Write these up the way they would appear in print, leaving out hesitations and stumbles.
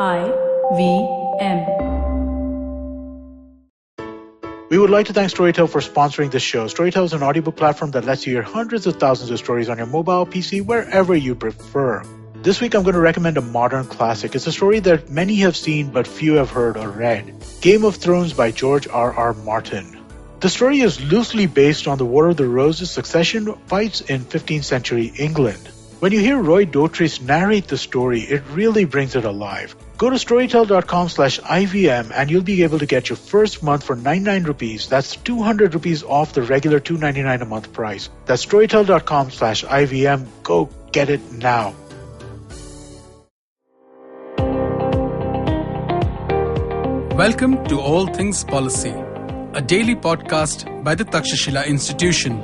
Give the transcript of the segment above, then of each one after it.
IVM. We would like to thank Storytel for sponsoring this show. Storytel is an audiobook platform that lets you hear hundreds of thousands of stories on your mobile, PC, wherever you prefer. This week I'm going to recommend a modern classic. It's a story that many have seen but few have heard or read. Game of Thrones by George R.R. Martin. The story is loosely based on the War of the Roses succession fights in 15th century England. When you hear Roy Dotrice narrate the story, it really brings it alive. Go to storytel.com/IVM and you'll be able to get your first month for 99 rupees. That's 200 rupees off the regular $2.99 a month price. That's storytel.com/IVM. Go get it now. Welcome to All Things Policy, a daily podcast by the Takshashila Institution.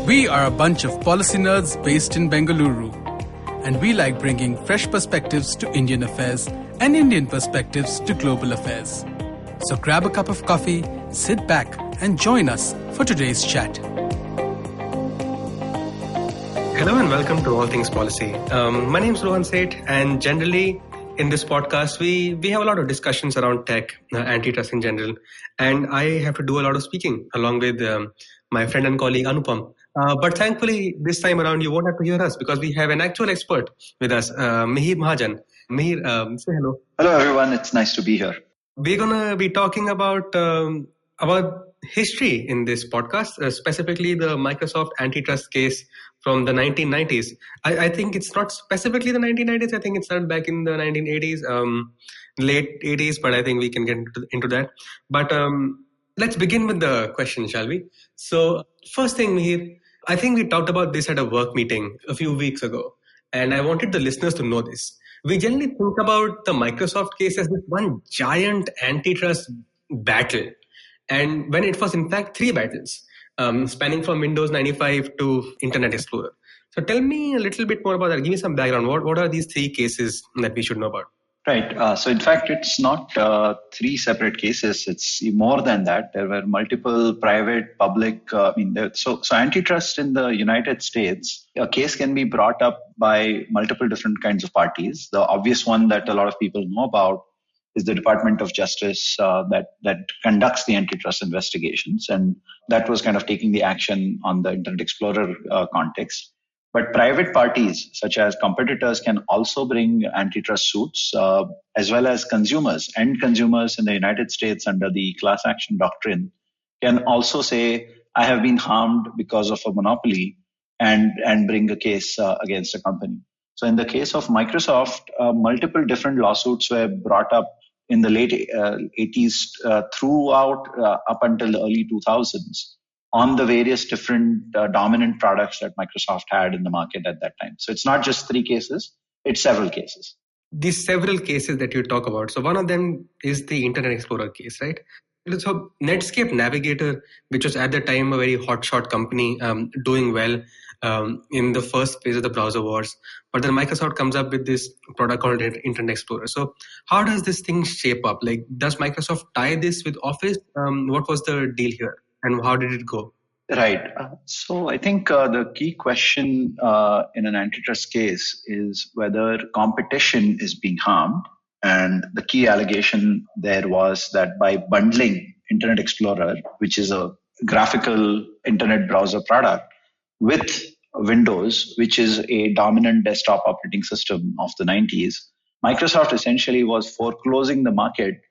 We are a bunch of policy nerds based in Bengaluru, and we like bringing fresh perspectives to Indian affairs and Indian perspectives to global affairs. So grab a cup of coffee, sit back, and join us for today's chat. Hello and welcome to All Things Policy. My name is Rohan Seth, and generally in this podcast, we have a lot of discussions around tech, antitrust in general, and I have to do a lot of speaking along with my friend and colleague Anupam. But thankfully, this time around, you won't have to hear us because we have an actual expert with us, Mihir Mahajan. Mihir, say hello. Hello, everyone. It's nice to be here. We're going to be talking about history in this podcast, specifically the Microsoft antitrust case from the 1990s. I think it's not specifically the 1990s. I think it started back in the 1980s, late 80s, but I think we can get into that. But let's begin with the question, shall we? So first thing, Mihir, I think we talked about this at a work meeting a few weeks ago, and I wanted the listeners to know this. We generally think about the Microsoft case as this one giant antitrust battle. And when it was in fact three battles, spanning from Windows 95 to Internet Explorer. So tell me a little bit more about that. Give me some background. What are these three cases that we should know about? Right. So in fact, it's not three separate cases. It's more than that. There were multiple private, public. So antitrust in the United States, a case can be brought up by multiple different kinds of parties. The obvious one that a lot of people know about is the Department of Justice that conducts the antitrust investigations. And that was kind of taking the action on the Internet Explorer context. But private parties, such as competitors, can also bring antitrust suits, as well as consumers. End consumers in the United States under the class action doctrine can also say, I have been harmed because of a monopoly and bring a case against a company. So in the case of Microsoft, multiple different lawsuits were brought up in the late 80s throughout up until the early 2000s on the various different dominant products that Microsoft had in the market at that time. So it's not just three cases, it's several cases. These several cases that you talk about, so one of them is the Internet Explorer case, right? So Netscape Navigator, which was at the time a very hotshot company, doing well in the first phase of the browser wars. But then Microsoft comes up with this product called Internet Explorer. So how does this thing shape up? Like, does Microsoft tie this with Office? What was the deal here and how did it go? Right. So I think the key question in an antitrust case is whether competition is being harmed. And the key allegation there was that by bundling Internet Explorer, which is a graphical internet browser product, with Windows, which is a dominant desktop operating system of the 90s, Microsoft essentially was foreclosing the market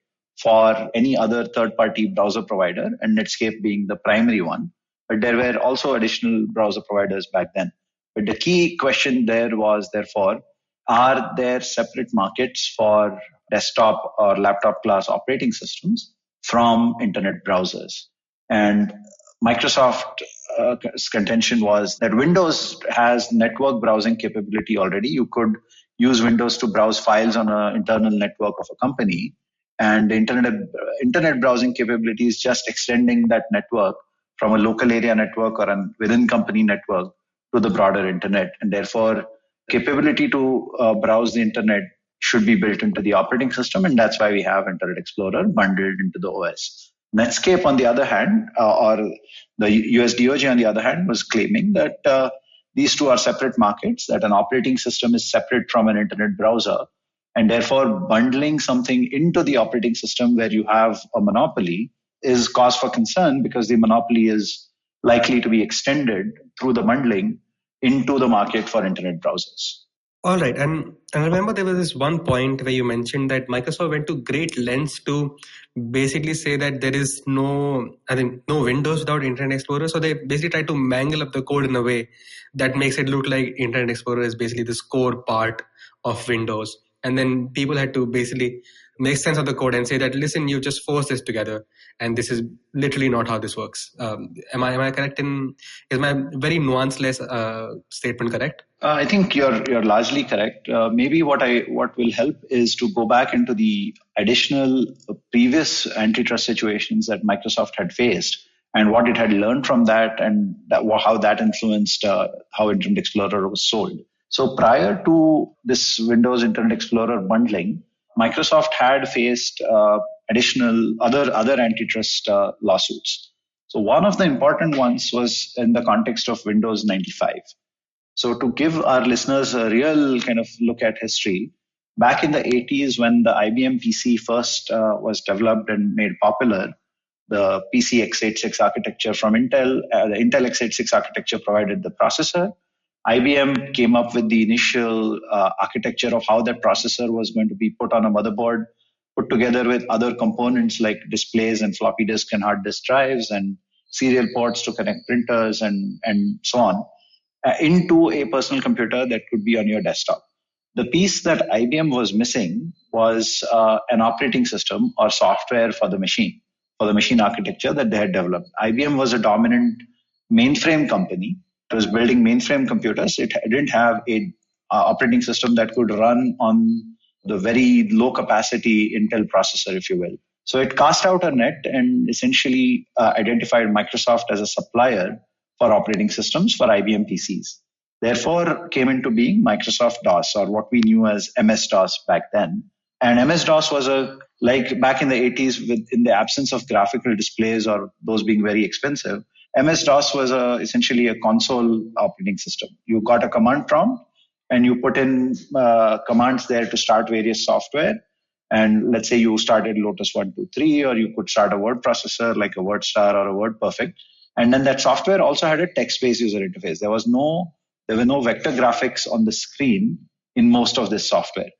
for any other third-party browser provider, and Netscape being the primary one. But there were also additional browser providers back then. But the key question there was, therefore, are there separate markets for desktop or laptop class operating systems from internet browsers? And Microsoft's contention was that Windows has network browsing capability already. You could use Windows to browse files on an internal network of a company. And the internet browsing capability is just extending that network from a local area network or an within company network to the broader internet. And therefore, capability to browse the internet should be built into the operating system. And that's why we have Internet Explorer bundled into the OS. Netscape, on the other hand, or the US DOJ, on the other hand, was claiming that these two are separate markets, that an operating system is separate from an internet browser. And therefore, bundling something into the operating system where you have a monopoly is cause for concern, because the monopoly is likely to be extended through the bundling into the market for internet browsers. All right. And I remember there was this one point where you mentioned that Microsoft went to great lengths to basically say that there is no Windows without Internet Explorer. So they basically try to mangle up the code in a way that makes it look like Internet Explorer is basically this core part of Windows. And then people had to basically make sense of the code and say that, listen, you just force this together, and this is literally not how this works. Am I correct is my very nuanceless statement correct? I think you're largely correct. Maybe what will help is to go back into the additional previous antitrust situations that Microsoft had faced and what it had learned from that, and how that influenced how Internet Explorer was sold. So prior to this Windows Internet Explorer bundling, Microsoft had faced additional other antitrust lawsuits. So one of the important ones was in the context of Windows 95. So to give our listeners a real kind of look at history, back in the 80s when the IBM PC first was developed and made popular, the PC x86 architecture from Intel, the Intel x86 architecture provided the processor. IBM came up with the initial architecture of how that processor was going to be put on a motherboard, put together with other components like displays and floppy disk and hard disk drives and serial ports to connect printers and so on, into a personal computer that could be on your desktop. The piece that IBM was missing was an operating system or software for the machine architecture that they had developed. IBM was a dominant mainframe company. It was building mainframe computers. It didn't have a operating system that could run on the very low capacity Intel processor, if you will. So it cast out a net and essentially identified Microsoft as a supplier for operating systems for IBM PCs. Therefore, came into being Microsoft DOS, or what we knew as MS-DOS back then. And MS-DOS was like back in the 80s, in the absence of graphical displays or those being very expensive, MS-DOS was essentially a console operating system. You got a command prompt and you put in commands there to start various software. And let's say you started Lotus 123, or you could start a word processor like a WordStar or a WordPerfect. And then that software also had a text-based user interface. There were no vector graphics on the screen in most of this software.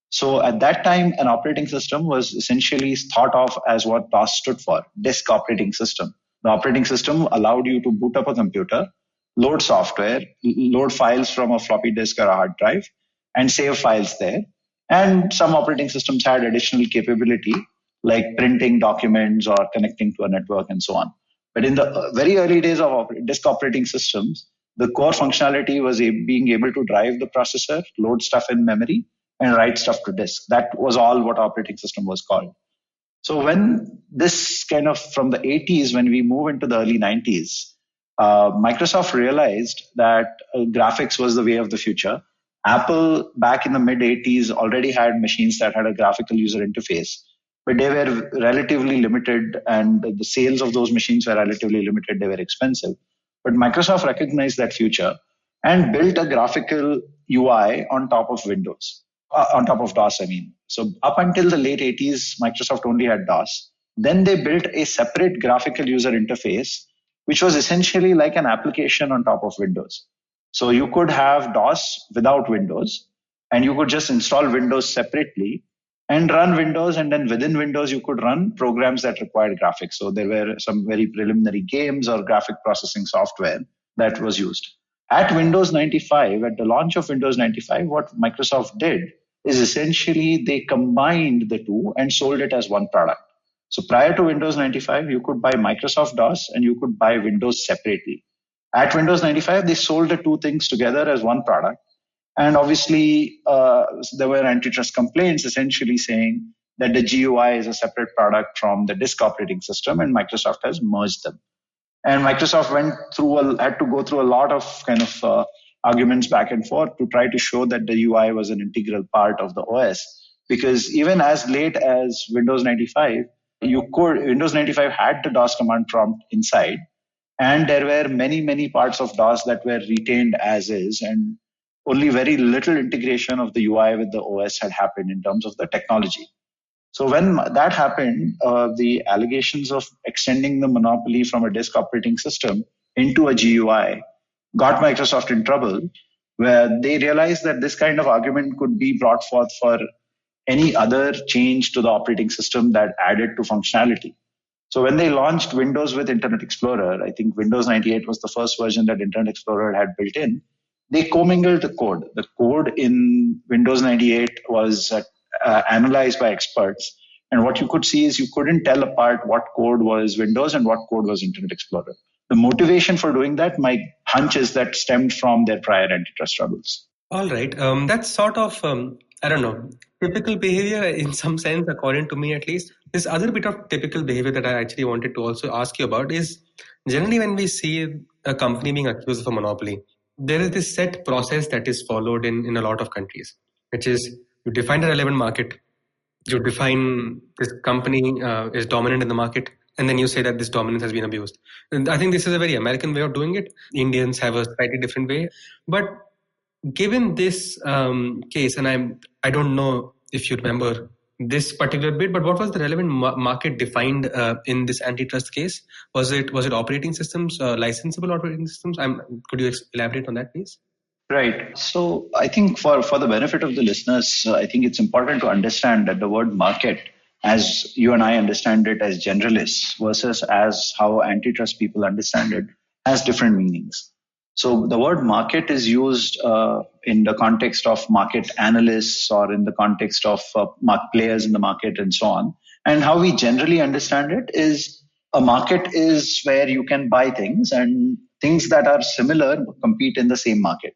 So at that time, an operating system was essentially thought of as what DOS stood for, disk operating system. The operating system allowed you to boot up a computer, load software, load files from a floppy disk or a hard drive, and save files there. And some operating systems had additional capability like printing documents or connecting to a network and so on. But in the very early days of disk operating systems, the core functionality was being able to drive the processor, load stuff in memory, and write stuff to disk. That was all what operating system was called. So when this kind of from the 80s, when we move into the early 90s, Microsoft realized that graphics was the way of the future. Apple back in the mid 80s already had machines that had a graphical user interface, but they were relatively limited and the sales of those machines were relatively limited. They were expensive. But Microsoft recognized that future and built a graphical UI on top of Windows, on top of DOS, I mean. So up until the late 80s, Microsoft only had DOS. Then they built a separate graphical user interface, which was essentially like an application on top of Windows. So you could have DOS without Windows, and you could just install Windows separately and run Windows. And then within Windows, you could run programs that required graphics. So there were some very preliminary games or graphic processing software that was used. At Windows 95, at the launch of Windows 95, what Microsoft did is essentially they combined the two and sold it as one product. So prior to Windows 95, you could buy Microsoft DOS and you could buy Windows separately. At Windows 95, they sold the two things together as one product. And obviously, there were antitrust complaints essentially saying that the GUI is a separate product from the disk operating system, and Microsoft has merged them. And Microsoft had to go through a lot of kind of arguments back and forth to try to show that the UI was an integral part of the OS. Because even as late as Windows 95, Windows 95 had the DOS command prompt inside. And there were many, many parts of DOS that were retained as is. And only very little integration of the UI with the OS had happened in terms of the technology. So when that happened, the allegations of extending the monopoly from a disk operating system into a GUI got Microsoft in trouble, where they realized that this kind of argument could be brought forth for any other change to the operating system that added to functionality. So when they launched Windows with Internet Explorer, I think Windows 98 was the first version that Internet Explorer had built in, they commingled the code. The code in Windows 98 was analyzed by experts. And what you could see is you couldn't tell apart what code was Windows and what code was Internet Explorer. The motivation for doing that, my hunch is that stemmed from their prior antitrust troubles. All right. That's sort of, I don't know, typical behavior in some sense, according to me at least. This other bit of typical behavior that I actually wanted to also ask you about is generally when we see a company being accused of a monopoly, there is this set process that is followed in a lot of countries, which is you define a relevant market, you define this company is dominant in the market, and then you say that this dominance has been abused. And I think this is a very American way of doing it. Indians have a slightly different way. But given this case, and I don't know if you remember this particular bit, but what was the relevant market defined in this antitrust case? Was it operating systems, licensable operating systems? Could you elaborate on that, please? Right. So I think for the benefit of the listeners, I think it's important to understand that the word market, as you and I understand it as generalists versus as how antitrust people understand it, has different meanings. So the word market is used in the context of market analysts or in the context of players in the market and so on. And how we generally understand it is a market is where you can buy things and things that are similar compete in the same market.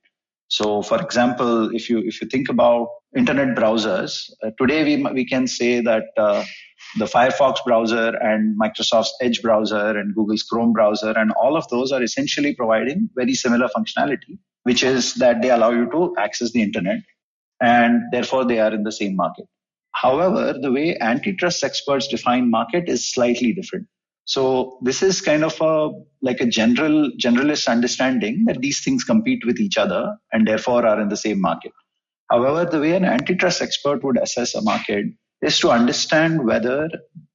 So, for example, if you think about internet browsers, today we can say that the Firefox browser and Microsoft's Edge browser and Google's Chrome browser and all of those are essentially providing very similar functionality, which is that they allow you to access the internet and therefore they are in the same market. However, the way antitrust experts define market is slightly different. So this is kind of like a generalist understanding that these things compete with each other and therefore are in the same market. However, the way an antitrust expert would assess a market is to understand whether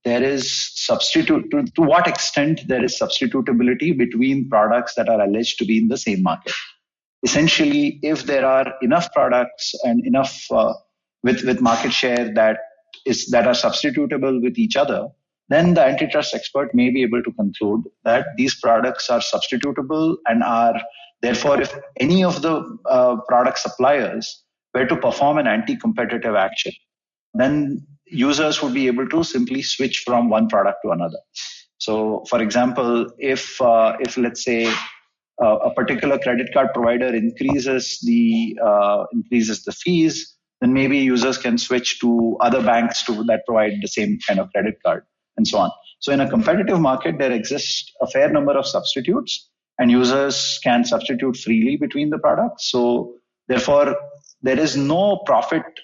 there is to what extent there is substitutability between products that are alleged to be in the same market. Essentially, if there are enough products and enough with market share that are substitutable with each other, then the antitrust expert may be able to conclude that these products are substitutable and are therefore, if any of the product suppliers were to perform an anti-competitive action, then users would be able to simply switch from one product to another. So, for example, if let's say a particular credit card provider increases the fees, then maybe users can switch to other banks that provide the same kind of credit card, and so on. So in a competitive market, there exists a fair number of substitutes and users can substitute freely between the products. So therefore, there is no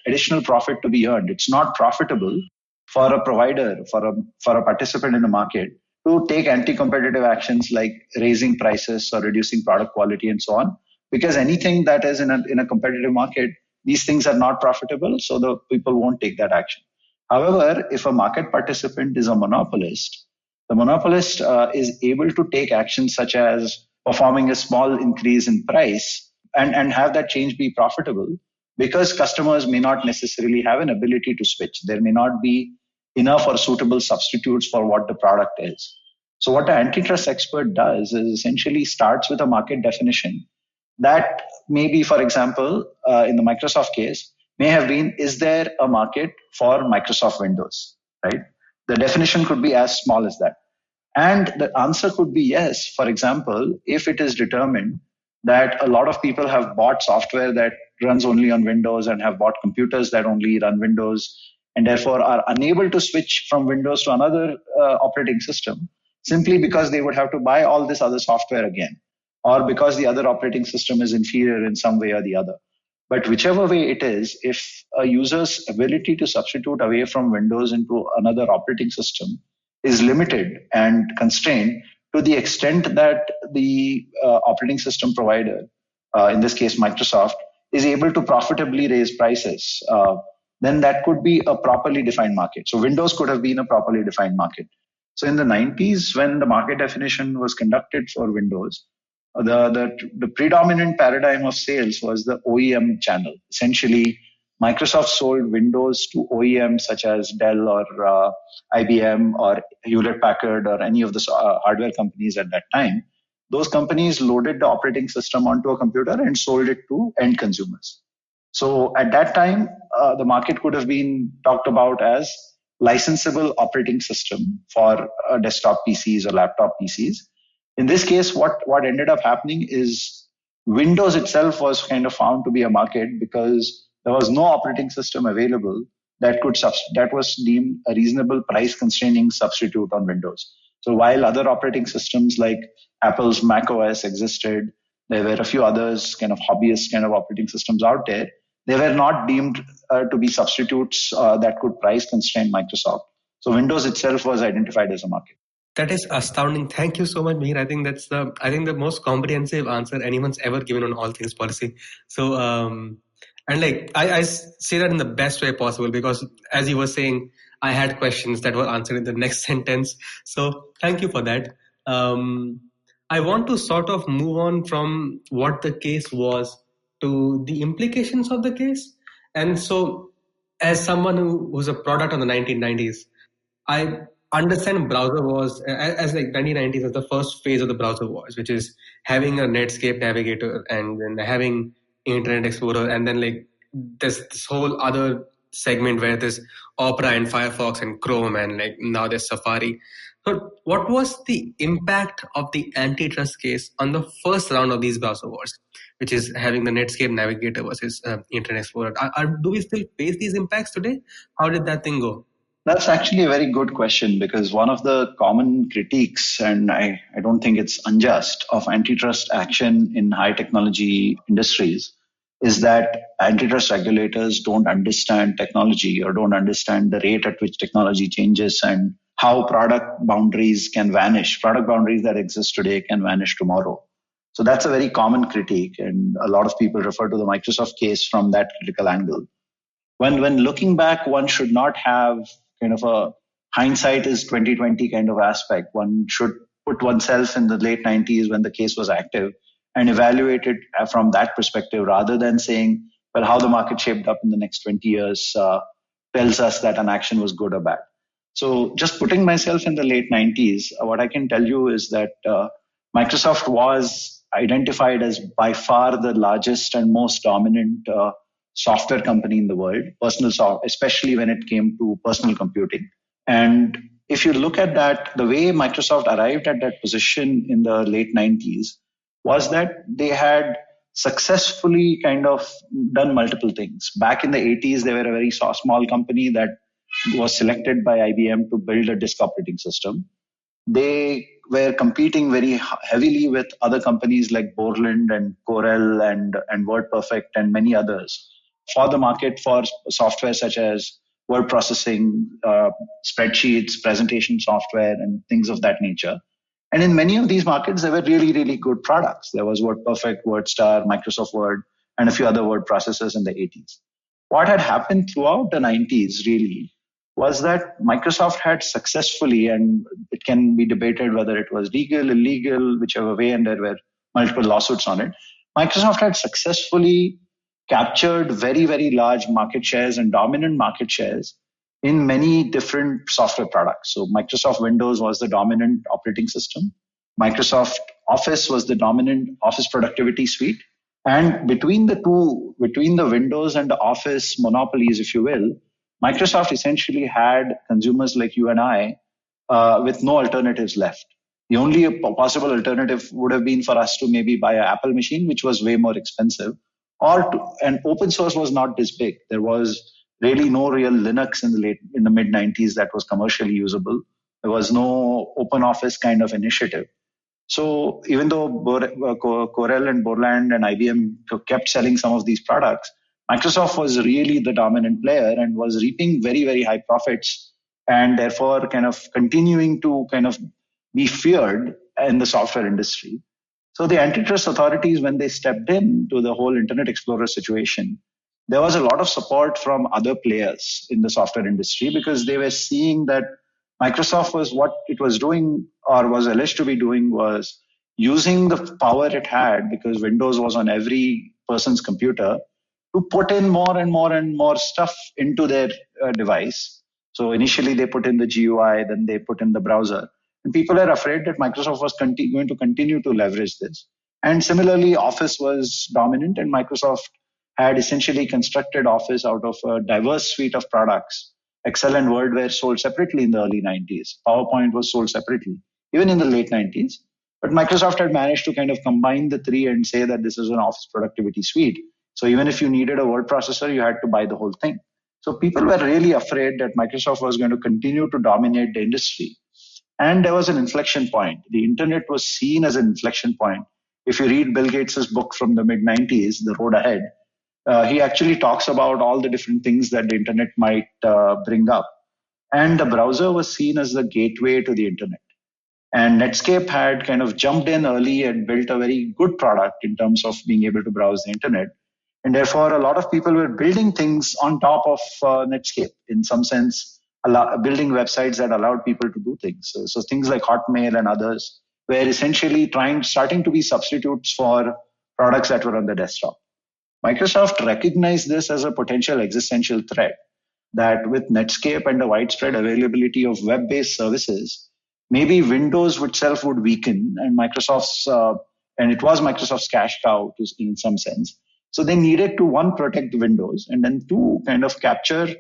additional profit to be earned. It's not profitable for a provider, for a participant in the market to take anti-competitive actions like raising prices or reducing product quality and so on, because anything that is in a competitive market, these things are not profitable, so the people won't take that action. However, if a market participant is a monopolist, the monopolist is able to take actions such as performing a small increase in price and have that change be profitable, because customers may not necessarily have an ability to switch. There may not be enough or suitable substitutes for what the product is. So what an antitrust expert does is essentially starts with a market definition that maybe, for example, in the Microsoft case, may have been, is there a market for Microsoft Windows, right? The definition could be as small as that. And the answer could be yes. For example, if it is determined that a lot of people have bought software that runs only on Windows and have bought computers that only run Windows and therefore are unable to switch from Windows to another operating system simply because they would have to buy all this other software again, or because the other operating system is inferior in some way or the other. But whichever way it is, if a user's ability to substitute away from Windows into another operating system is limited and constrained to the extent that the operating system provider, in this case Microsoft, is able to profitably raise prices, then that could be a properly defined market. So Windows could have been a properly defined market. So in the 90s, when the market definition was conducted for Windows, the predominant paradigm of sales was the OEM channel. Essentially, Microsoft sold Windows to OEMs such as Dell or IBM or Hewlett Packard or any of the hardware companies at that time. Those companies loaded the operating system onto a computer and sold it to end consumers. So at that time, the market could have been talked about as licensable operating system for desktop PCs or laptop PCs. In this case, what ended up happening is Windows itself was kind of found to be a market because there was no operating system available that was deemed a reasonable price constraining substitute on Windows. So while other operating systems like Apple's Mac OS existed, there were a few others, kind of hobbyist kind of operating systems out there. They were not deemed to be substitutes that could price constrain Microsoft. So Windows itself was identified as a market. That is astounding. Thank you so much, Mihir. I think that's the most comprehensive answer anyone's ever given on all things policy. So, and like I say that in the best way possible because, as you were saying, I had questions that were answered in the next sentence. So, thank you for that. I want to sort of move on from what the case was to the implications of the case. And so, as someone who was a product of the 1990s, I understand browser wars as like 1990s as the first phase of the browser wars, which is having a Netscape navigator and then having Internet Explorer, and then like there's this whole other segment where there's Opera and Firefox and Chrome, and like now there's Safari. So what was the impact of the antitrust case on the first round of these browser wars, which is having the Netscape navigator versus Internet Explorer? Do we still face these impacts today? How did that thing go? That's actually a very good question because one of the common critiques, and I don't think it's unjust, of antitrust action in high technology industries is that antitrust regulators don't understand technology or don't understand the rate at which technology changes and how product boundaries can vanish. Product boundaries that exist today can vanish tomorrow. So that's a very common critique, and a lot of people refer to the Microsoft case from that critical angle. When looking back, one should not have kind of a hindsight is 2020 kind of aspect. One should put oneself in the late 90s when the case was active and evaluate it from that perspective rather than saying, well, how the market shaped up in the next 20 years tells us that an action was good or bad. So just putting myself in the late 90s, what I can tell you is that Microsoft was identified as by far the largest and most dominant software company in the world, especially when it came to personal computing. And if you look at that, the way Microsoft arrived at that position in the late 90s was that they had successfully kind of done multiple things. Back in the 80s, they were a very small company that was selected by IBM to build a disk operating system. They were competing very heavily with other companies like Borland and Corel and WordPerfect and many others for the market for software such as word processing, spreadsheets, presentation software, and things of that nature. And in many of these markets, there were really, really good products. There was WordPerfect, WordStar, Microsoft Word, and a few other word processors in the 80s. What had happened throughout the 90s really was that Microsoft had successfully, and it can be debated whether it was legal, illegal, whichever way, and there were multiple lawsuits on it. Microsoft had successfully captured very, very large market shares and dominant market shares in many different software products. So Microsoft Windows was the dominant operating system. Microsoft Office was the dominant office productivity suite. And between the two, between the Windows and the Office monopolies, if you will, Microsoft essentially had consumers like you and I with no alternatives left. The only possible alternative would have been for us to maybe buy an Apple machine, which was way more expensive, and open source was not this big. There was really no real Linux in the mid 90s that was commercially usable. There was no open office kind of initiative. So even though Corel and Borland and IBM kept selling some of these products, Microsoft was really the dominant player and was reaping very, very high profits and therefore kind of continuing to kind of be feared in the software industry. So the antitrust authorities, when they stepped in to the whole Internet Explorer situation, there was a lot of support from other players in the software industry because they were seeing that Microsoft was what it was doing or was alleged to be doing was using the power it had because Windows was on every person's computer to put in more and more and more stuff into their device. So initially they put in the GUI, then they put in the browser. And people are afraid that Microsoft was going to continue to leverage this. And similarly, Office was dominant and Microsoft had essentially constructed Office out of a diverse suite of products. Excel and Word were sold separately in the early 90s. PowerPoint was sold separately, even in the late 90s. But Microsoft had managed to kind of combine the three and say that this is an Office productivity suite. So even if you needed a word processor, you had to buy the whole thing. So people were really afraid that Microsoft was going to continue to dominate the industry. And there was an inflection point. The internet was seen as an inflection point. If you read Bill Gates' book from the mid-90s, The Road Ahead, he actually talks about all the different things that the internet might bring up. And the browser was seen as the gateway to the internet. And Netscape had kind of jumped in early and built a very good product in terms of being able to browse the internet. And therefore, a lot of people were building things on top of Netscape, in some sense, building websites that allowed people to do things. So things like Hotmail and others were essentially starting to be substitutes for products that were on the desktop. Microsoft recognized this as a potential existential threat, that with Netscape and the widespread availability of web-based services, maybe Windows itself would weaken and and it was Microsoft's cash cow in some sense. So they needed to, one, protect Windows, and then two, kind of capture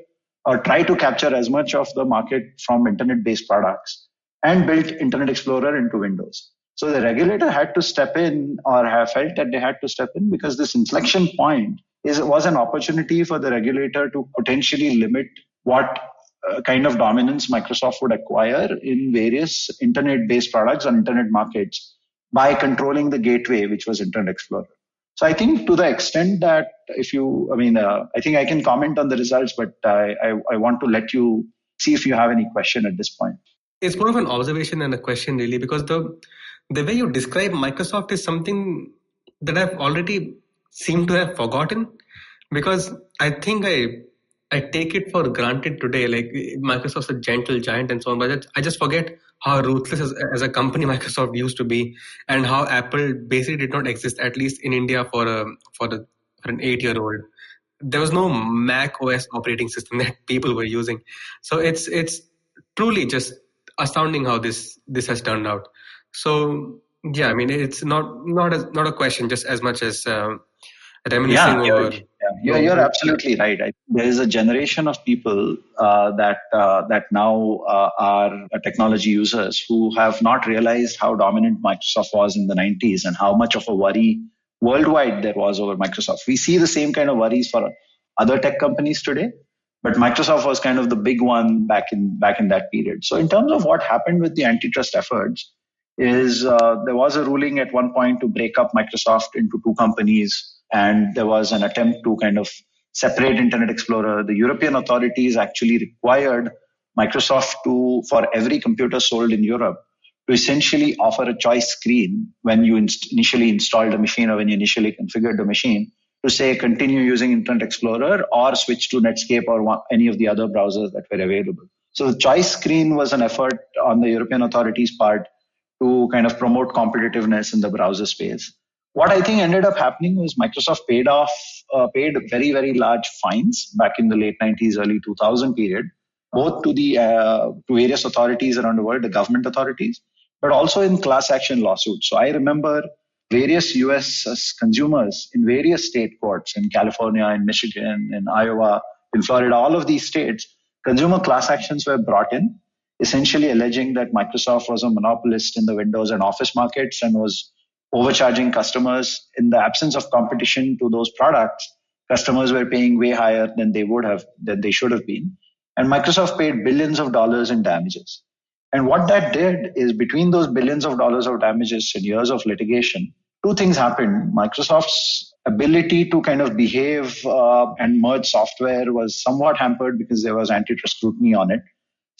or try to capture as much of the market from internet-based products and build Internet Explorer into Windows. So the regulator had to step in, or have felt that they had to step in, because this inflection point was an opportunity for the regulator to potentially limit what kind of dominance Microsoft would acquire in various internet-based products on internet markets by controlling the gateway, which was Internet Explorer. So I think to the extent that I think I can comment on the results, but I want to let you see if you have any question at this point. It's more of an observation and a question, really, because the way you describe Microsoft is something that I've already seemed to have forgotten, because I think I take it for granted today, like Microsoft's a gentle giant and so on, but I just forget how ruthless as a company Microsoft used to be, and how Apple basically did not exist, at least in India, for an 8-year-old. There was no Mac OS operating system that people were using. So it's truly just astounding how this has turned out. So yeah, I mean, it's not a question, just as much as reminiscing over. You're absolutely right. There is a generation of people that now are technology users who have not realized how dominant Microsoft was in the 90s and how much of a worry worldwide there was over Microsoft. We see the same kind of worries for other tech companies today, but Microsoft was kind of the big one back in that period. So in terms of what happened with the antitrust efforts, is there was a ruling at one point to break up Microsoft into two companies, and there was an attempt to kind of separate Internet Explorer. The European authorities actually required Microsoft to, for every computer sold in Europe, to essentially offer a choice screen when you initially installed the machine or when you initially configured the machine, to say continue using Internet Explorer or switch to Netscape or any of the other browsers that were available. So the choice screen was an effort on the European authorities' part to kind of promote competitiveness in the browser space. What I think ended up happening was Microsoft paid very, very large fines back in the late 90s, early 2000 period, both to to various authorities around the world, the government authorities, but also in class action lawsuits. So I remember various US consumers in various state courts in California, in Michigan, in Iowa, in Florida, all of these states, consumer class actions were brought in, essentially alleging that Microsoft was a monopolist in the Windows and Office markets and was overcharging customers. In the absence of competition to those products, customers were paying way higher than they should have been. And Microsoft paid billions of dollars in damages. And what that did is, between those billions of dollars of damages and years of litigation, two things happened. Microsoft's ability to kind of behave and merge software was somewhat hampered because there was antitrust scrutiny on it.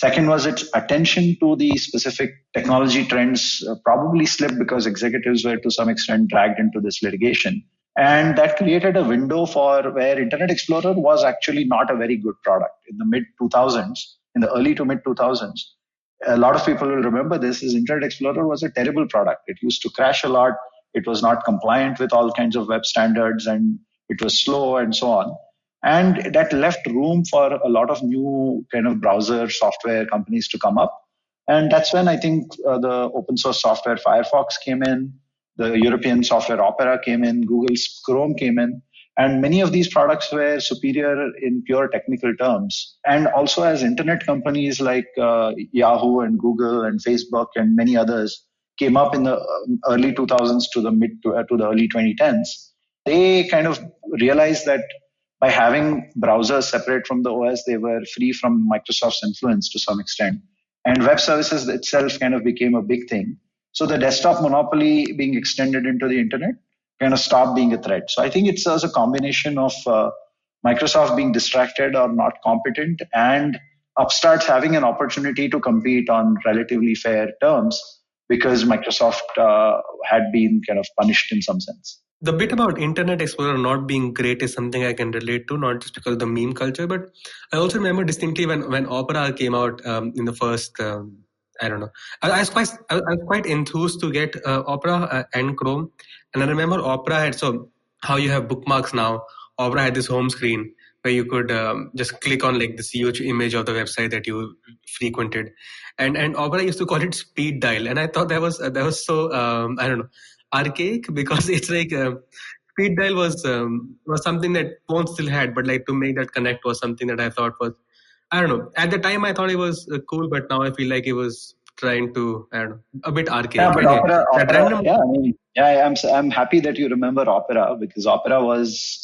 Second was its attention to the specific technology trends probably slipped because executives were to some extent dragged into this litigation. And that created a window for where Internet Explorer was actually not a very good product. In the mid 2000s, in the early to mid 2000s, a lot of people will remember this, is Internet Explorer was a terrible product. It used to crash a lot. It was not compliant with all kinds of web standards, and it was slow and so on. And that left room for a lot of new kind of browser software companies to come up. And that's when I think the open source software Firefox came in, the European software Opera came in, Google's Chrome came in. And many of these products were superior in pure technical terms. And also as internet companies like Yahoo and Google and Facebook and many others came up in the early 2000s to the early 2010s, they kind of realized that by having browsers separate from the OS, they were free from Microsoft's influence to some extent. And web services itself kind of became a big thing. So the desktop monopoly being extended into the internet kind of stopped being a threat. So I think it's a combination of Microsoft being distracted or not competent, and upstarts having an opportunity to compete on relatively fair terms because Microsoft had been kind of punished in some sense. The bit about Internet Explorer not being great is something I can relate to, not just because of the meme culture, but I also remember distinctly when Opera came out in the first, I don't know. I was quite enthused to get Opera and Chrome. And I remember Opera had, so how you have bookmarks now, Opera had this home screen where you could just click on like this huge image of the website that you frequented. And Opera used to call it speed dial. And I thought that was so, I don't know, archaic, because it's like speed dial was something that phones still had, but like to make that connect was something that I thought was, I don't know, at the time I thought it was cool, but now I feel like it was trying to, I don't know, a bit archaic. Yeah, but anyway, I'm happy that you remember Opera, because Opera was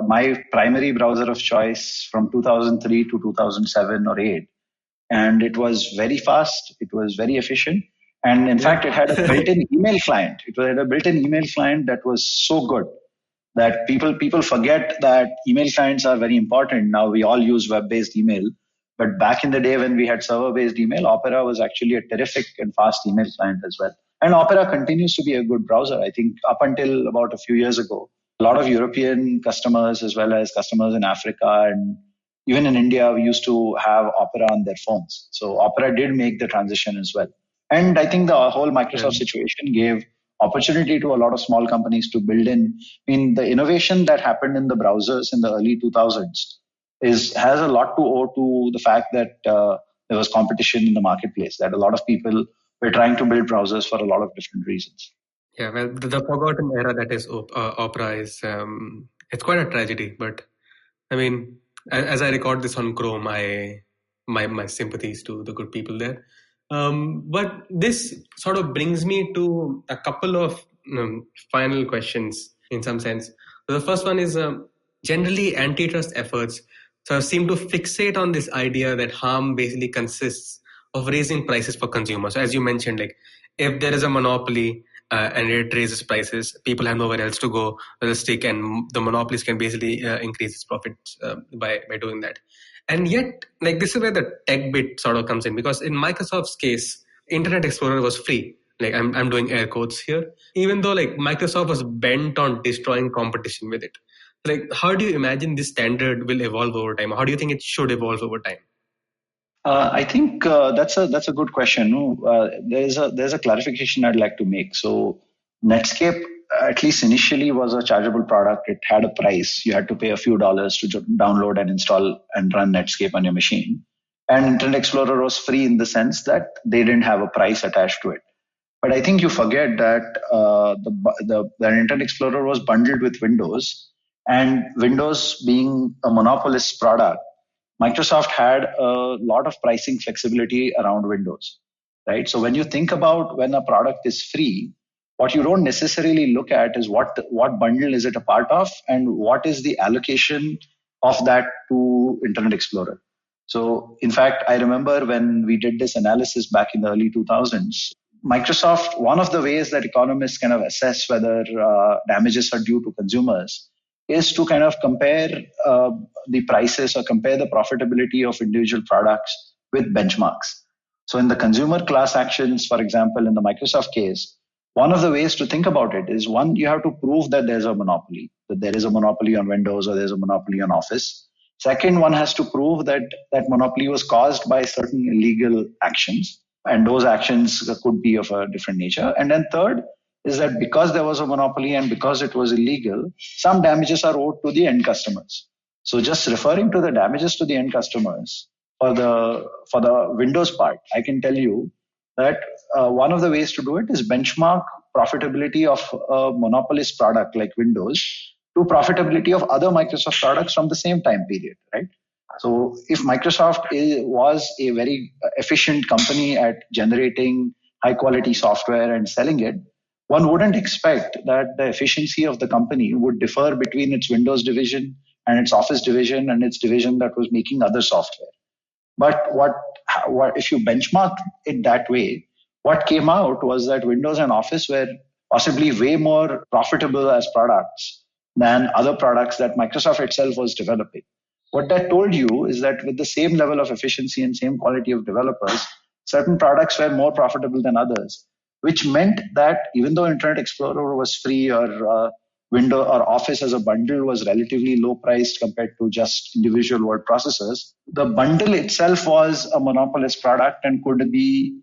my primary browser of choice from 2003 to 2007 or 8, and it was very fast, it was very efficient. And in fact, it had a built-in email client. It had a built-in email client that was so good that people forget that email clients are very important. Now we all use web-based email. But back in the day when we had server-based email, Opera was actually a terrific and fast email client as well. And Opera continues to be a good browser. I think up until about a few years ago, a lot of European customers as well as customers in Africa and even in India, we used to have Opera on their phones. So Opera did make the transition as well. And I think the whole Microsoft situation gave opportunity to a lot of small companies to build in. I mean, the innovation that happened in the browsers in the early 2000s has a lot to owe to the fact that there was competition in the marketplace, that a lot of people were trying to build browsers for a lot of different reasons. Yeah, well, the forgotten era that is Opera is, it's quite a tragedy. But I mean, as I record this on Chrome, my sympathies to the good people there. But this sort of brings me to a couple of final questions in some sense. The first one is generally antitrust efforts seem to fixate on this idea that harm basically consists of raising prices for consumers. So as you mentioned, like if there is a monopoly and it raises prices, people have nowhere else to go with a stick, and the monopolies can basically increase its profits by doing that. And yet, like this is where the tech bit sort of comes in, because in Microsoft's case, Internet Explorer was free. Like I'm doing air quotes here, even though like Microsoft was bent on destroying competition with it. Like, how do you imagine this standard will evolve over time? How do you think it should evolve over time? I think that's a good question. There's a clarification I'd like to make. So Netscape, at least initially, was a chargeable product. It had a price. You had to pay a few dollars to download and install and run Netscape on your machine. And Internet Explorer was free in the sense that they didn't have a price attached to it. But I think you forget that the Internet Explorer was bundled with Windows, and Windows being a monopolist product, Microsoft had a lot of pricing flexibility around Windows, right? So when you think about when a product is free, what you don't necessarily look at is what bundle is it a part of, and what is the allocation of that to Internet Explorer. So in fact, I remember when we did this analysis back in the early 2000s, Microsoft, one of the ways that economists kind of assess whether damages are due to consumers is to kind of compare the prices or compare the profitability of individual products with benchmarks. So in the consumer class actions, for example, in the Microsoft case, one of the ways to think about it is, one, you have to prove that there's a monopoly, that there is a monopoly on Windows or there's a monopoly on Office. Second, one has to prove that that monopoly was caused by certain illegal actions, and those actions could be of a different nature. And then third is that because there was a monopoly and because it was illegal, some damages are owed to the end customers. So just referring to the damages to the end customers for the Windows part, I can tell you that one of the ways to do it is benchmark profitability of a monopolist product like Windows to profitability of other Microsoft products from the same time period, right? So if Microsoft was a very efficient company at generating high quality software and selling it, one wouldn't expect that the efficiency of the company would differ between its Windows division and its Office division and its division that was making other software. But what if you benchmark it that way, what came out was that Windows and Office were possibly way more profitable as products than other products that Microsoft itself was developing. What that told you is that with the same level of efficiency and same quality of developers, certain products were more profitable than others, which meant that even though Internet Explorer was free or Windows or Office as a bundle was relatively low priced compared to just individual word processors, the bundle itself was a monopolist product and could be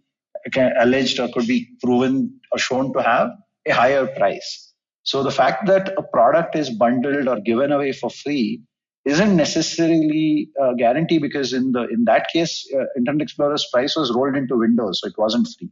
alleged or could be proven or shown to have a higher price. So the fact that a product is bundled or given away for free isn't necessarily a guarantee, because in that case, Internet Explorer's price was rolled into Windows, so it wasn't free.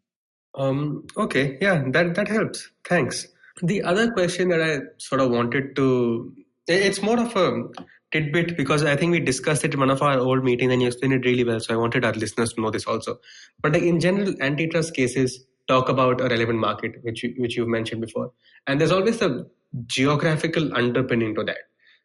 Okay, yeah, that helps. Thanks. The other question that I sort of wanted to, it's more of a tidbit because I think we discussed it in one of our old meetings and you explained it really well. So I wanted our listeners to know this also. But in general, antitrust cases talk about a relevant market, which you've mentioned before. And there's always a geographical underpinning to that.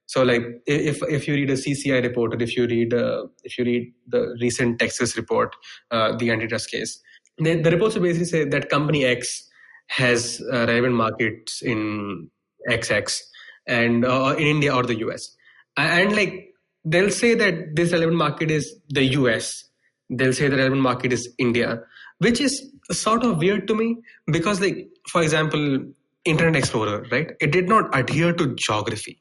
So like if you read a CCI report or if you read the recent Texas report, the antitrust case, the reports will basically say that company X has relevant markets in XX and in India or the US. And like they'll say that this relevant market is the US. They'll say the relevant market is India, which is sort of weird to me because, like, for example, Internet Explorer, right? It did not adhere to geography.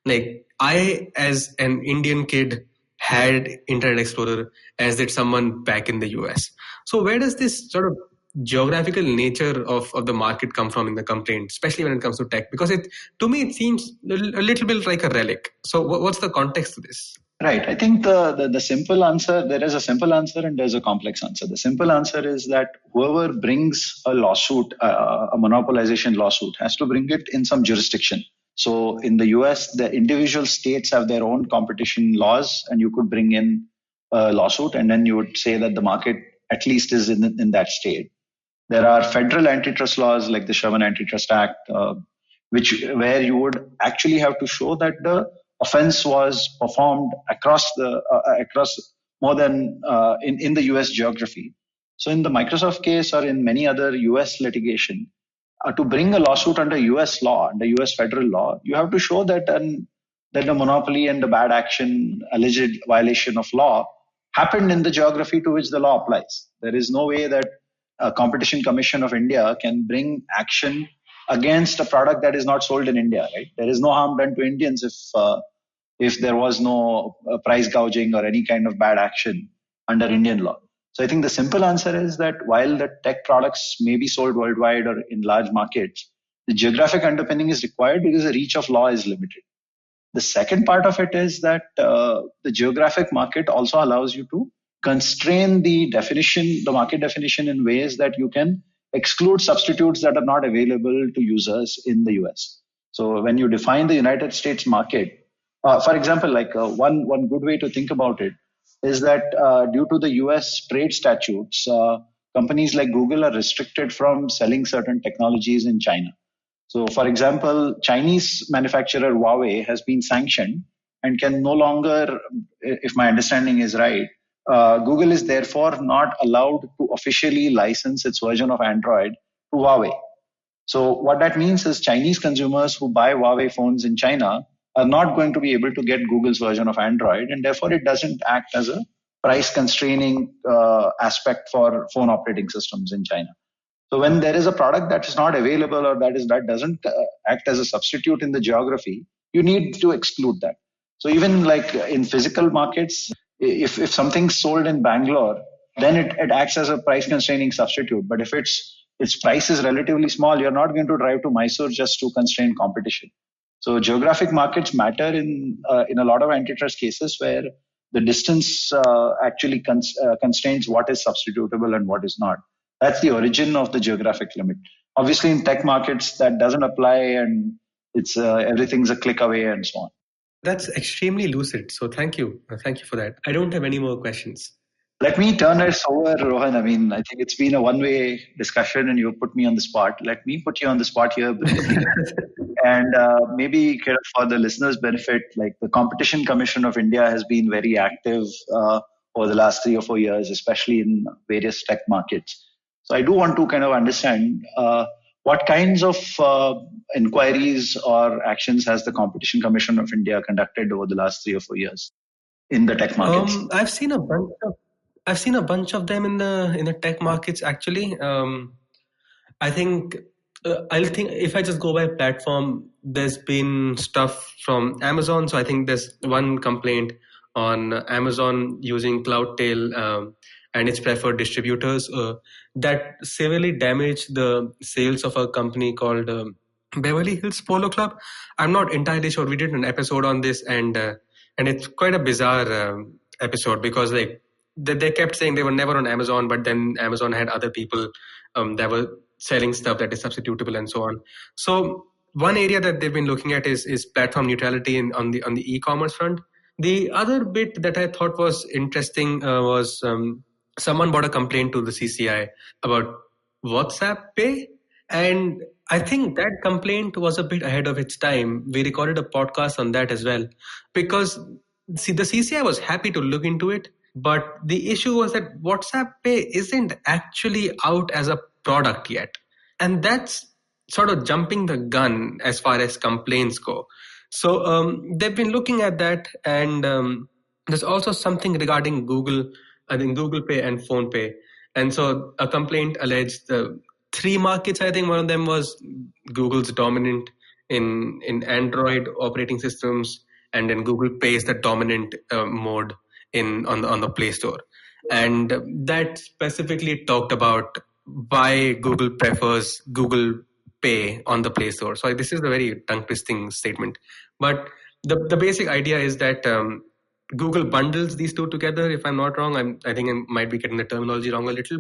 Like I, as an Indian kid, had Internet Explorer, as did someone back in the US. So where does this sort of geographical nature of the market come from in the complaint, especially when it comes to tech? Because to me, it seems a little bit like a relic. So what's the context to this? Right. I think the simple answer, there is a simple answer and there's a complex answer. The simple answer is that whoever brings a lawsuit, a monopolization lawsuit, has to bring it in some jurisdiction. So in the US, the individual states have their own competition laws, and you could bring in a lawsuit and then you would say that the market at least is in that state. There are federal antitrust laws like the Sherman Antitrust Act, where you would actually have to show that the offense was performed across more than in the US geography. So in the Microsoft case or in many other US litigation, to bring a lawsuit under US law, under US federal law, you have to show that the monopoly and the bad action, alleged violation of law, happened in the geography to which the law applies. There is no way that a Competition Commission of India can bring action against a product that is not sold in India, right? There is no harm done to Indians if there was no price gouging or any kind of bad action under Indian law. So I think the simple answer is that while the tech products may be sold worldwide or in large markets, the geographic underpinning is required because the reach of law is limited. The second part of it is that the geographic market also allows you to constrain the market definition in ways that you can exclude substitutes that are not available to users in the US. So when you define the United States market, for example, like one good way to think about it is that due to the US trade statutes, companies like Google are restricted from selling certain technologies in China. So, for example, Chinese manufacturer Huawei has been sanctioned and can no longer, if my understanding is right, Google is therefore not allowed to officially license its version of Android to Huawei. So what that means is Chinese consumers who buy Huawei phones in China are not going to be able to get Google's version of Android, and therefore it doesn't act as a price constraining aspect for phone operating systems in China. So when there is a product that is not available or that doesn't act as a substitute in the geography, you need to exclude that. So even like in physical markets, if something's sold in Bangalore, then it acts as a price constraining substitute. But if its price is relatively small, you're not going to drive to Mysore just to constrain competition. So geographic markets matter in a lot of antitrust cases where the distance actually constrains what is substitutable and what is not. That's the origin of the geographic limit. Obviously, in tech markets, that doesn't apply, and it's everything's a click away and so on. That's extremely lucid. So thank you. Thank you for that. I don't have any more questions. Let me turn this over, Rohan. I mean, I think it's been a one-way discussion and you put me on the spot. Let me put you on the spot here briefly. And maybe kind of for the listeners' benefit, like the Competition Commission of India has been very active over the last 3 or 4 years, especially in various tech markets. So I do want to kind of understand what kinds of inquiries or actions has the Competition Commission of India conducted over the last 3 or 4 years in the tech markets? I've seen a bunch of them in the tech markets actually. I think if I just go by platform, there's been stuff from Amazon. So I think there's one complaint on Amazon using Cloudtail and its preferred distributors that severely damaged the sales of a company called Beverly Hills Polo Club. I'm not entirely sure. We did an episode on this, and it's quite a bizarre episode because like they kept saying they were never on Amazon, but then Amazon had other people that were selling stuff that is substitutable and so on. So one area that they've been looking at is platform neutrality on the e-commerce front. The other bit that I thought was interesting was someone brought a complaint to the CCI about WhatsApp Pay. And I think that complaint was a bit ahead of its time. We recorded a podcast on that as well. Because, see, the CCI was happy to look into it. But the issue was that WhatsApp Pay isn't actually out as a product yet. And that's sort of jumping the gun as far as complaints go. So they've been looking at that, and there's also something regarding Google, I think Google Pay and Phone Pay. And so a complaint alleged the 3 markets. I think one of them was Google's dominant in Android operating systems, and then Google Pay is the dominant mode on the Play Store. And that specifically talked about why Google prefers Google Pay on the Play Store. So this is a very tongue-twisting statement. But the basic idea is that Google bundles these two together, if I'm not wrong. I think I might be getting the terminology wrong a little.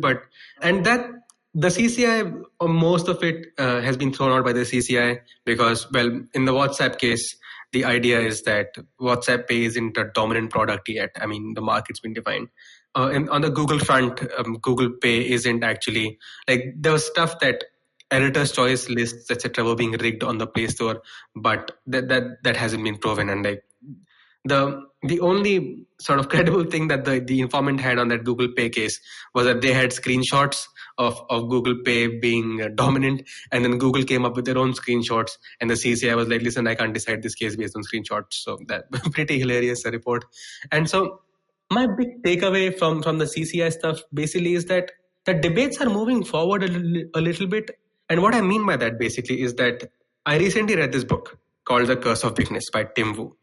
And that the CCI, most of it has been thrown out by the CCI because, well, in the WhatsApp case, the idea is that WhatsApp Pay isn't a dominant product yet. I mean, the market's been defined. And on the Google front, Google Pay isn't actually, like, there was stuff that editor's choice lists, etc., were being rigged on the Play Store, but that hasn't been proven. And like the only sort of credible thing that the informant had on that Google Pay case was that they had screenshots of Google Pay being dominant, and then Google came up with their own screenshots, and the CCI was like, listen, I can't decide this case based on screenshots. So that pretty hilarious report. And so my big takeaway from the CCI stuff basically is that the debates are moving forward a little bit. And what I mean by that basically is that I recently read this book called The Curse of Bigness by Tim Wu.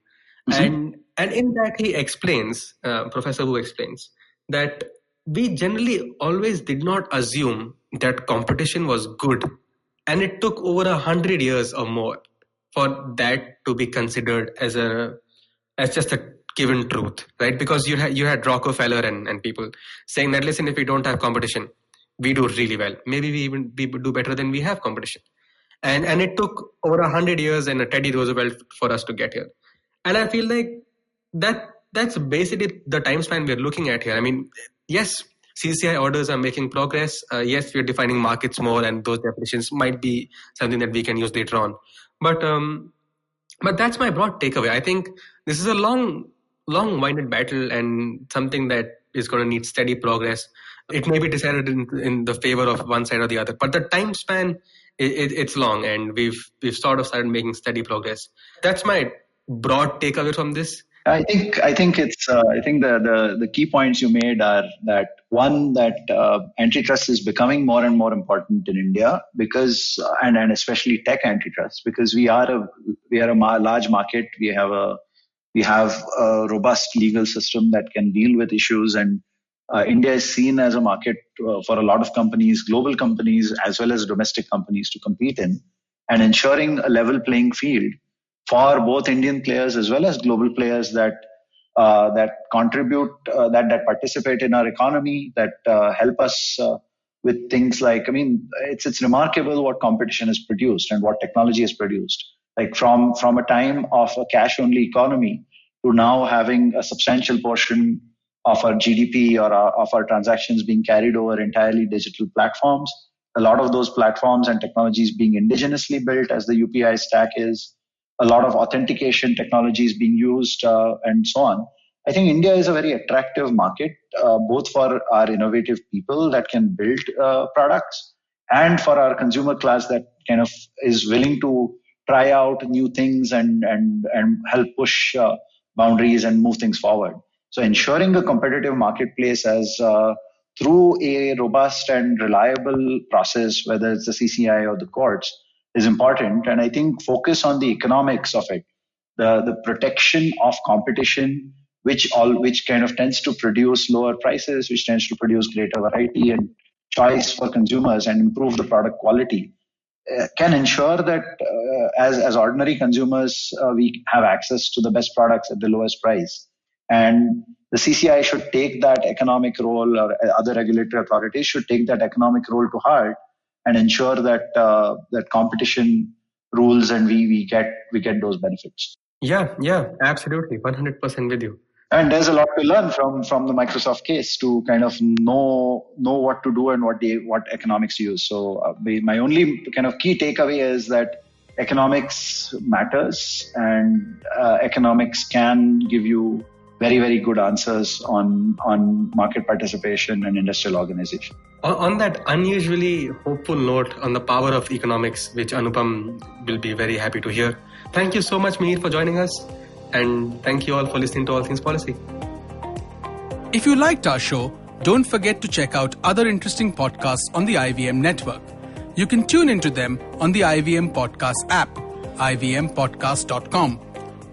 Mm-hmm. And in that he explains, Professor Wu explains, that we generally always did not assume that competition was good. And it took over 100 years or more for that to be considered as just a given truth, right? Because you had Rockefeller and people saying that, listen, if we don't have competition, we do really well. Maybe we do better than we have competition. And it took over 100 years and a Teddy Roosevelt for us to get here. And I feel like that's basically the time span we're looking at here. I mean, yes, CCI orders are making progress. Yes, we're defining markets more, and those definitions might be something that we can use later on. But that's my broad takeaway. I think this is a long-winded battle and something that is going to need steady progress. It may be decided in the favor of one side or the other, but the time span, it's long, and we've sort of started making steady progress. That's my broad takeaway from this. I think the key points you made are that one, that antitrust is becoming more and more important in India because and especially tech antitrust, because we are a large market. We have a robust legal system that can deal with issues, and India is seen as a market for a lot of companies, global companies as well as domestic companies, to compete in, and ensuring a level playing field for both Indian players as well as global players that contribute, that participate in our economy, that help us with things like, it's remarkable what competition has produced and what technology has produced. Like from a time of a cash only economy to now having a substantial portion of our GDP or of our transactions being carried over entirely digital platforms. A lot of those platforms and technologies being indigenously built, as the UPI stack is. A lot of authentication technologies being used, and so on. I think India is a very attractive market, both for our innovative people that can build products, and for our consumer class that kind of is willing to try out new things and help push boundaries and move things forward. So ensuring a competitive marketplace as through a robust and reliable process, whether it's the CCI or the courts, is important. And I think focus on the economics of it, the protection of competition, which kind of tends to produce lower prices, which tends to produce greater variety and choice for consumers and improve the product quality, can ensure that as ordinary consumers, we have access to the best products at the lowest price. And the CCI should take that economic role, or other regulatory authorities should take that economic role to heart and ensure that that competition rules and we get those benefits. Yeah, absolutely, 100% with you. And there's a lot to learn from the Microsoft case to kind of know what to do and what economics to use. So my only kind of key takeaway is that economics matters, and economics can give you very, very good answers on market participation and industrial organization. On that unusually hopeful note on the power of economics, which Anupam will be very happy to hear. Thank you so much, Mihir, for joining us. And thank you all for listening to All Things Policy. If you liked our show, don't forget to check out other interesting podcasts on the IVM network. You can tune into them on the IVM Podcast app, ivmpodcast.com,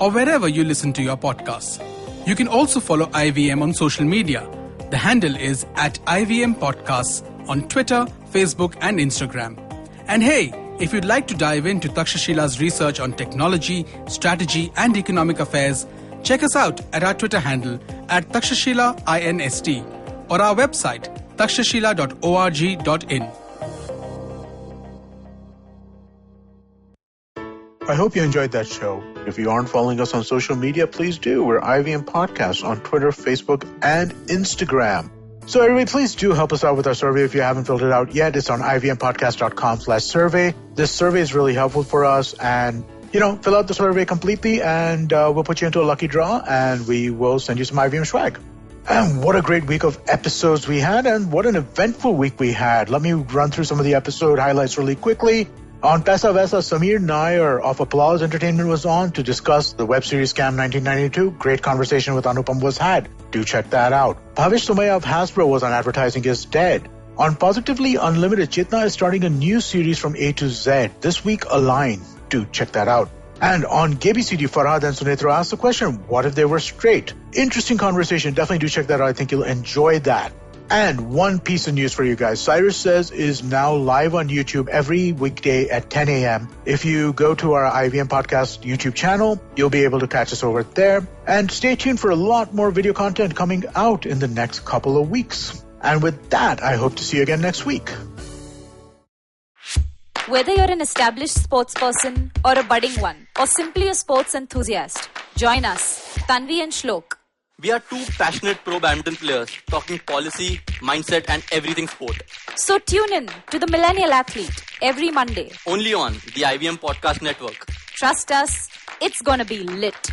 or wherever you listen to your podcasts. You can also follow IVM on social media. The handle is @IVM Podcasts on Twitter, Facebook, and Instagram. And hey, if you'd like to dive into Takshashila's research on technology, strategy, and economic affairs, check us out at our Twitter handle @TakshashilaINST or our website takshashila.org.in. I hope you enjoyed that show. If you aren't following us on social media, please do. We're IVM Podcasts on Twitter, Facebook, and Instagram. So everybody, please do help us out with our survey if you haven't filled it out yet. It's on ivmpodcast.com/survey. This survey is really helpful for us, and fill out the survey completely and we'll put you into a lucky draw and we will send you some IVM swag. And what a great week of episodes we had, and what an eventful week we had. Let me run through some of the episode highlights really quickly. On Pesa Vesa, Samir Nair of Applause Entertainment was on to discuss the web series Scam 1992. Great conversation with Anupam was had. Do check that out. Bhavish Sumaya of Hasbro was on Advertising is Dead. On Positively Unlimited, Chitna is starting a new series from A to Z. This week, Align. Do check that out. And on GabyCD, Farhad and Sunetra asked the question, what if they were straight? Interesting conversation. Definitely do check that out. I think you'll enjoy that. And one piece of news for you guys. Cyrus Says is now live on YouTube every weekday at 10 a.m. If you go to our IVM Podcast YouTube channel, you'll be able to catch us over there. And stay tuned for a lot more video content coming out in the next couple of weeks. And with that, I hope to see you again next week. Whether you're an established sports person or a budding one, or simply a sports enthusiast, join us, Tanvi and Shlok. We are two passionate pro badminton players talking policy, mindset, and everything sport. So tune in to The Millennial Athlete every Monday. Only on the IVM Podcast Network. Trust us, it's gonna be lit.